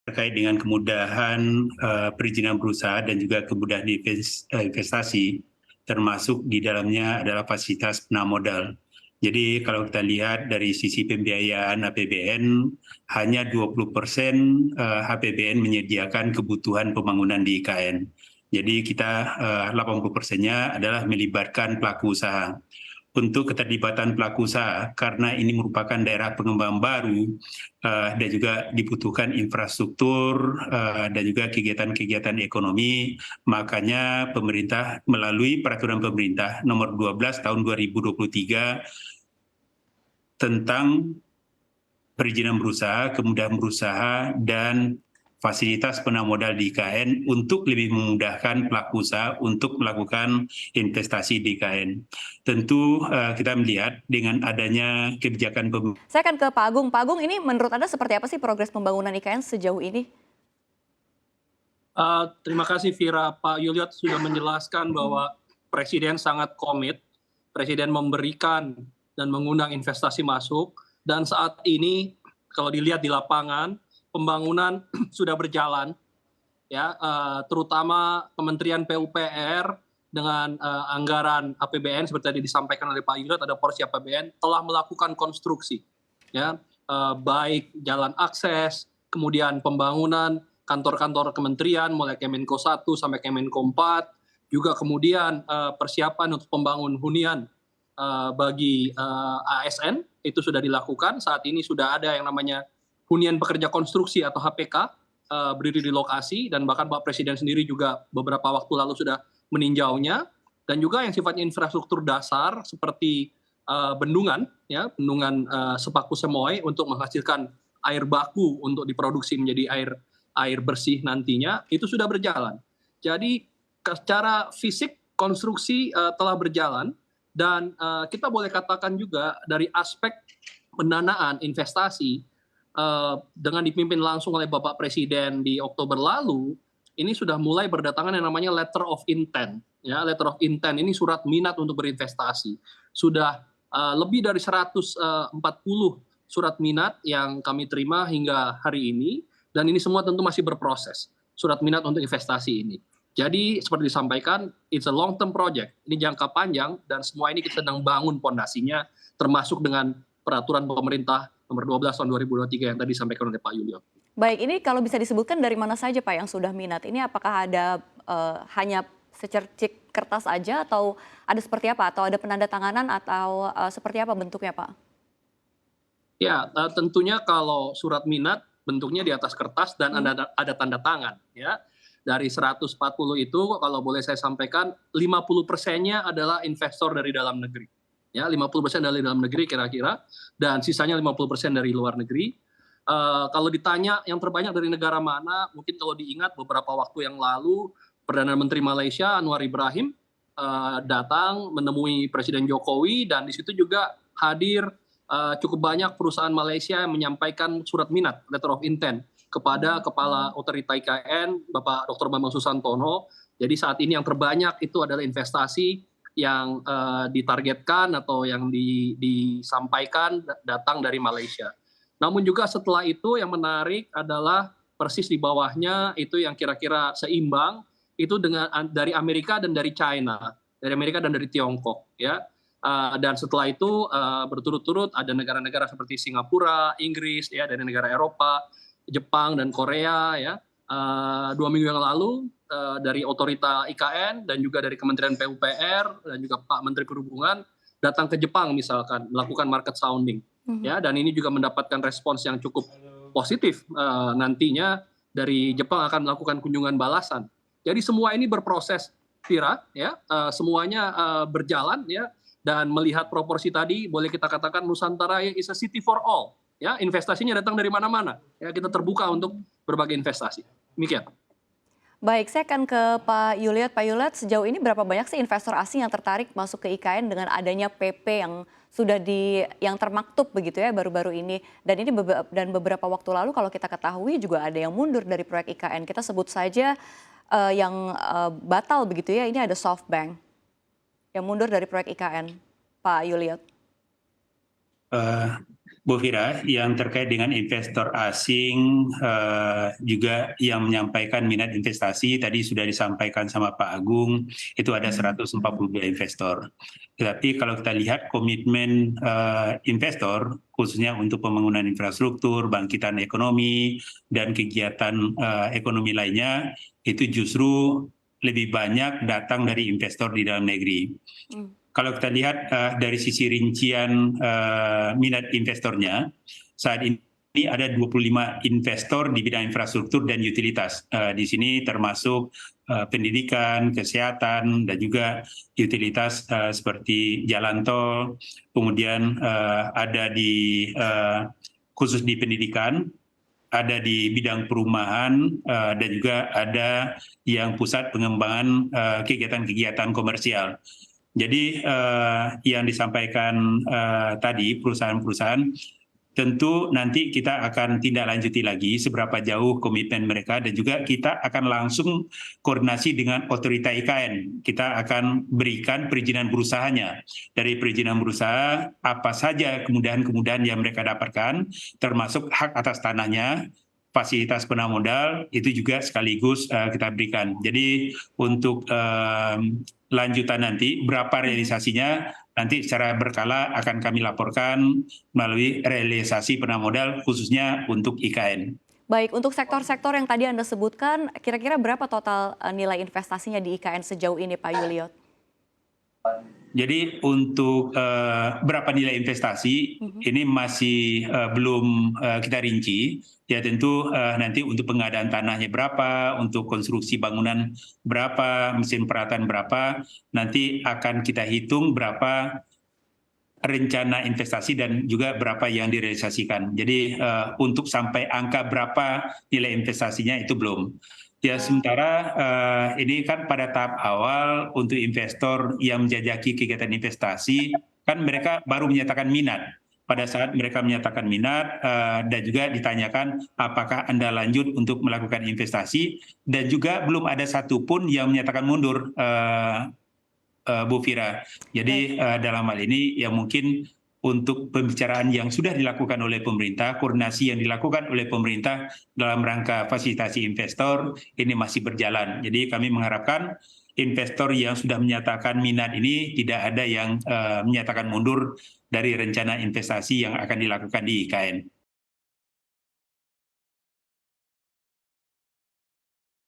terkait dengan kemudahan perizinan berusaha dan juga kemudahan investasi, termasuk di dalamnya adalah fasilitas penanam modal. Jadi kalau kita lihat dari sisi pembiayaan APBN, hanya 20% APBN menyediakan kebutuhan pembangunan di IKN. Jadi kita 80%-nya adalah melibatkan pelaku usaha. Untuk keterlibatan pelaku usaha, karena ini merupakan daerah pengembangan baru dan juga dibutuhkan infrastruktur dan juga kegiatan-kegiatan ekonomi, makanya pemerintah melalui peraturan pemerintah nomor 12 tahun 2023 tentang perizinan berusaha, kemudahan berusaha, dan fasilitas penanam modal di IKN untuk lebih memudahkan pelaku usaha untuk melakukan investasi di IKN. Tentu kita melihat dengan adanya kebijakan pemerintah. Saya akan ke Pak Agung. Pak Agung, ini menurut Anda seperti apa sih progres pembangunan IKN sejauh ini? Terima kasih Vira. Pak Yuliot sudah menjelaskan bahwa Presiden sangat komit, Presiden memberikan dan mengundang investasi masuk, dan saat ini kalau dilihat di lapangan, pembangunan sudah berjalan, ya, terutama Kementerian PUPR dengan anggaran APBN seperti tadi disampaikan oleh Pak Yuliot, ada porsi APBN telah melakukan konstruksi, ya, baik jalan akses, kemudian pembangunan kantor-kantor kementerian mulai Kemenko 1 sampai Kemenko 4, juga kemudian persiapan untuk pembangun hunian bagi ASN itu sudah dilakukan. Saat ini sudah ada yang namanya hunian pekerja konstruksi atau HPK berdiri di lokasi, dan bahkan Pak Presiden sendiri juga beberapa waktu lalu sudah meninjaunya. Dan juga yang sifatnya infrastruktur dasar seperti bendungan, ya, bendungan Sepaku Semoy untuk menghasilkan air baku untuk diproduksi menjadi air bersih nantinya, itu sudah berjalan. Jadi secara fisik konstruksi telah berjalan, dan kita boleh katakan juga dari aspek pendanaan investasi dengan dipimpin langsung oleh Bapak Presiden di Oktober lalu, ini sudah mulai berdatangan yang namanya letter of intent. Ya, letter of intent ini surat minat untuk berinvestasi. Sudah lebih dari 140 surat minat yang kami terima hingga hari ini, dan ini semua tentu masih berproses, surat minat untuk investasi ini. Jadi seperti disampaikan, it's a long term project, ini jangka panjang, dan semua ini kita sedang bangun pondasinya, termasuk dengan peraturan pemerintah nomor 12 tahun 2023 yang tadi disampaikan oleh Pak Yuliot. Baik, ini kalau bisa disebutkan dari mana saja Pak yang sudah minat? Ini apakah ada hanya secercik kertas aja, atau ada seperti apa? Atau ada penandatanganan, atau seperti apa bentuknya Pak? Ya, tentunya kalau surat minat bentuknya di atas kertas dan ada tanda tangan. Ya. Dari 140 itu, kalau boleh saya sampaikan, 50%-nya adalah investor dari dalam negeri. Ya, 50% dari dalam negeri kira-kira, dan sisanya 50% dari luar negeri. Kalau ditanya yang terbanyak dari negara mana, mungkin kalau diingat beberapa waktu yang lalu, Perdana Menteri Malaysia Anwar Ibrahim datang menemui Presiden Jokowi, dan di situ juga hadir cukup banyak perusahaan Malaysia yang menyampaikan surat minat, letter of intent, kepada Kepala Otorita IKN, Bapak Dr. Bambang Susantono. Jadi saat ini yang terbanyak itu adalah investasi yang ditargetkan atau yang disampaikan datang dari Malaysia. Namun juga setelah itu yang menarik adalah persis di bawahnya itu yang kira-kira seimbang, itu dari Amerika dan dari China, dari Amerika dan dari Tiongkok, ya. Dan setelah itu berturut-turut ada negara-negara seperti Singapura, Inggris, ya, dari negara Eropa, Jepang dan Korea, ya. 2 minggu yang lalu dari otorita IKN dan juga dari Kementerian PUPR dan juga Pak Menteri Perhubungan datang ke Jepang misalkan melakukan market sounding, ya, dan ini juga mendapatkan respons yang cukup positif. Nantinya dari Jepang akan melakukan kunjungan balasan. Jadi semua ini berproses, Vira, ya, semuanya berjalan, ya, dan melihat proporsi tadi boleh kita katakan Nusantara is a city for all. Ya, investasinya datang dari mana-mana. Ya, kita terbuka untuk berbagai investasi. Demikian. Baik, saya akan ke Pak Yuliot. Pak Yuliot, sejauh ini berapa banyak sih investor asing yang tertarik masuk ke IKN dengan adanya PP yang sudah yang termaktub begitu ya baru-baru ini. Dan ini beberapa waktu lalu kalau kita ketahui juga ada yang mundur dari proyek IKN. Kita sebut saja yang batal begitu ya. Ini ada SoftBank yang mundur dari proyek IKN. Pak Yuliot. Bu Fira, yang terkait dengan investor asing juga yang menyampaikan minat investasi tadi sudah disampaikan sama Pak Agung, itu ada 142 investor. Tetapi kalau kita lihat komitmen investor khususnya untuk pembangunan infrastruktur, bangkitan ekonomi dan kegiatan ekonomi lainnya itu justru lebih banyak datang dari investor di dalam negeri. Kalau kita lihat dari sisi rincian minat investornya, saat ini ada 25 investor di bidang infrastruktur dan utilitas. Di sini termasuk pendidikan, kesehatan, dan juga utilitas seperti jalan tol, kemudian ada di khusus di pendidikan, ada di bidang perumahan, dan juga ada yang pusat pengembangan kegiatan-kegiatan komersial. Jadi yang disampaikan tadi perusahaan-perusahaan tentu nanti kita akan tindak lanjuti lagi seberapa jauh komitmen mereka dan juga kita akan langsung koordinasi dengan otorita IKN. Kita akan berikan perizinan berusahanya. Dari perizinan berusaha apa saja kemudahan-kemudahan yang mereka dapatkan termasuk hak atas tanahnya, fasilitas penambah modal itu juga sekaligus kita berikan. Jadi untuk lanjutan nanti berapa realisasinya nanti secara berkala akan kami laporkan melalui realisasi penambah modal khususnya untuk IKN. Baik, untuk sektor-sektor yang tadi Anda sebutkan, kira-kira berapa total nilai investasinya di IKN sejauh ini, Pak Yuliot? Jadi untuk berapa nilai investasi ini masih belum kita rinci. Ya tentu nanti untuk pengadaan tanahnya berapa, untuk konstruksi bangunan berapa, mesin peralatan berapa, nanti akan kita hitung berapa rencana investasi dan juga berapa yang direalisasikan. Jadi untuk sampai angka berapa nilai investasinya itu belum. Ya sementara ini kan pada tahap awal untuk investor yang menjajaki kegiatan investasi kan mereka baru menyatakan minat. Pada saat mereka menyatakan minat dan juga ditanyakan apakah Anda lanjut untuk melakukan investasi dan juga belum ada satupun yang menyatakan mundur, Bu Fira. Jadi dalam hal ini ya mungkin untuk pembicaraan yang sudah dilakukan oleh pemerintah, koordinasi yang dilakukan oleh pemerintah dalam rangka fasilitasi investor ini masih berjalan. Jadi kami mengharapkan investor yang sudah menyatakan minat ini tidak ada yang menyatakan mundur dari rencana investasi yang akan dilakukan di IKN.